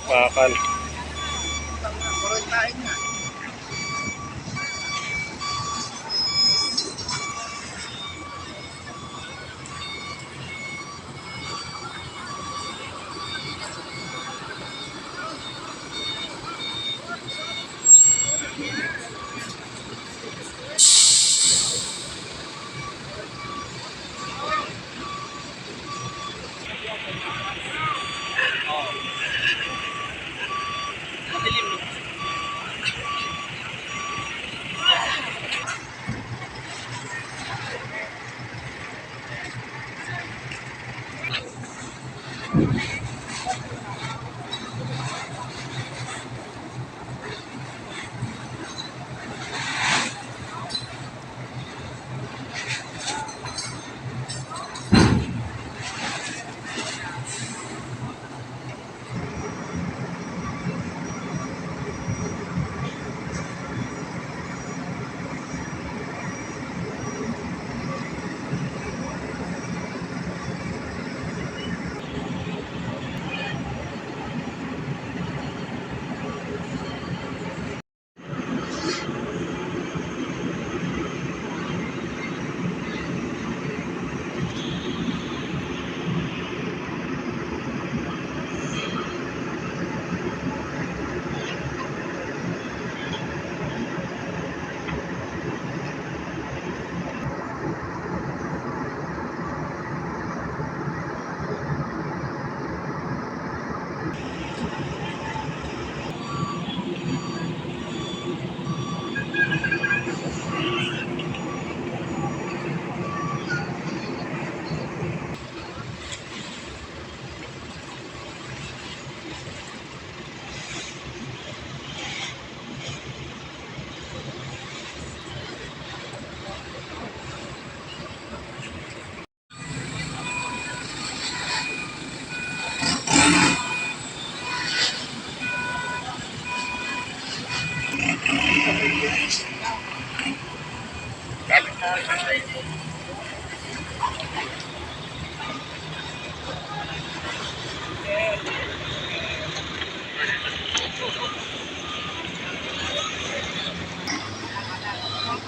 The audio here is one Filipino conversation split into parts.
Bakal.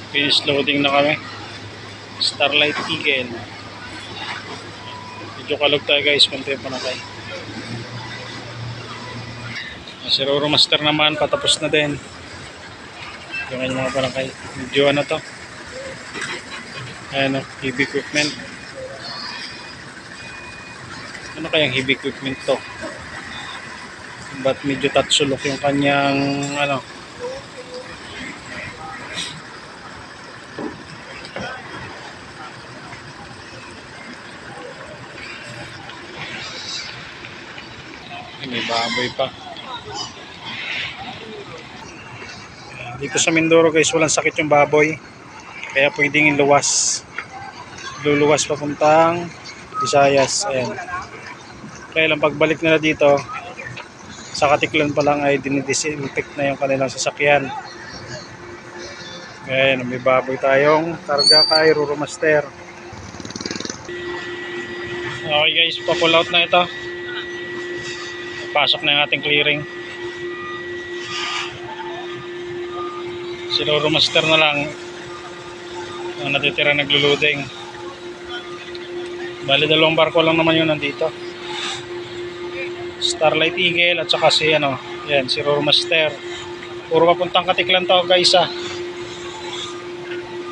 Finish loading na kami. Starlight Eagle. Medyo kalog tayo guys, konti pa na kayo. Si Roro Master naman, patapos na din. Yung kanyang mga palangkay. Medyo ano to. Ayan o, heavy equipment. Ano kayang heavy equipment to? Ba't medyo tatsulok yung kanyang ano. May baboy pa. Dito sa Mindoro guys, walang sakit yung baboy. Kaya pwedeng iluwas. Luluwas papuntang Visayas. Ayan. Kaya lang pagbalik nila dito, sa Katiklan pa lang ay dinidisinfect na yung kanilang sasakyan. Ayan, may baboy tayong karga kay Roro Master. Okay guys, pa-pull out na ito. Pasok na yung ating clearing. Si Roro Master na lang ang natitira nagluluding. Bali dalawang barko lang naman yun nandito. Starlight Eagle at saka si ano, yan, si Roro Master. Puro papuntang Katiklan to guys ah.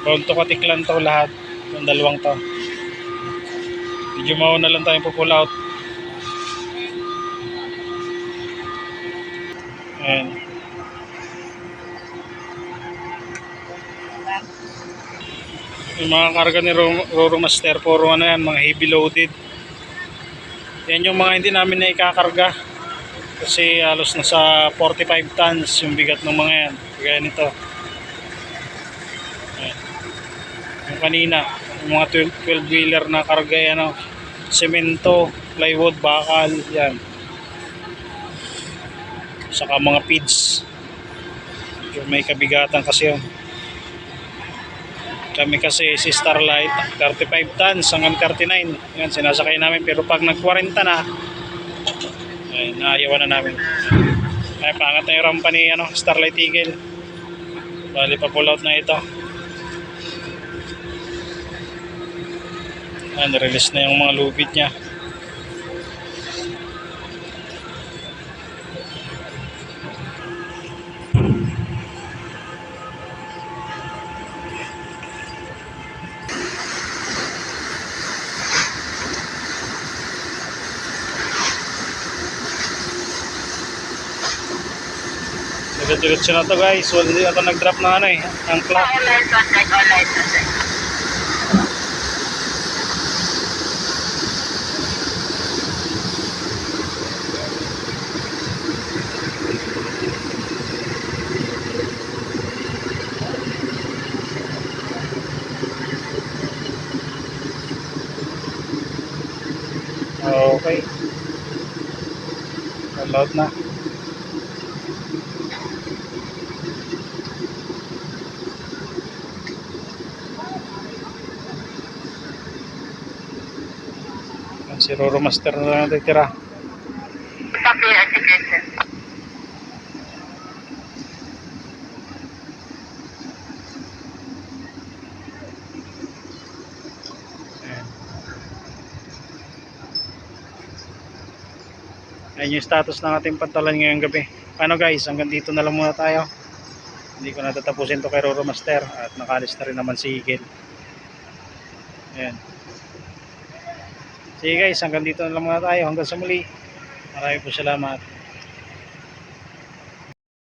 Road to Katiklan to lahat. Yung dalawang to. Medyo mauna lang tayong pull out. Ayan. Yung mga karga ni Roro Master, puro ano yan, mga heavy loaded. Yan yung mga hindi namin na ikakarga. Kasi halos nasa 45 tons yung bigat ng mga yan. Kaya nito. Ayan. Yung kanina, yung mga 12-wheeler na karga yan, oh. Semento, plywood, bakal, yan. Saka mga feeds. May kabigatan kasi yun. Kami kasi si Starlight 35 tons hanggang 39. Yan sinasakay namin, pero pag nag 40 na, Ayan, naayawan na namin. Ay, pangat na yung rampa ni Starlight Eagle. Bali pa pull out na ito. Ayan, release na yung mga lubid niya. Diretso na to guys. Wala din ito nag-drop na ang clock. Okay. Load na. Si Roro Master na lang natitira. Ayan yung status ng ating pantalan ngayong gabi. Paano guys, hanggang dito na lang muna tayo. Hindi ko natatapusin to kay Roro Master at nakalis na rin naman si Eagle. Ayan. Sige guys, hanggang dito na lang muna tayo. Hanggang sa muli. Maraming po salamat.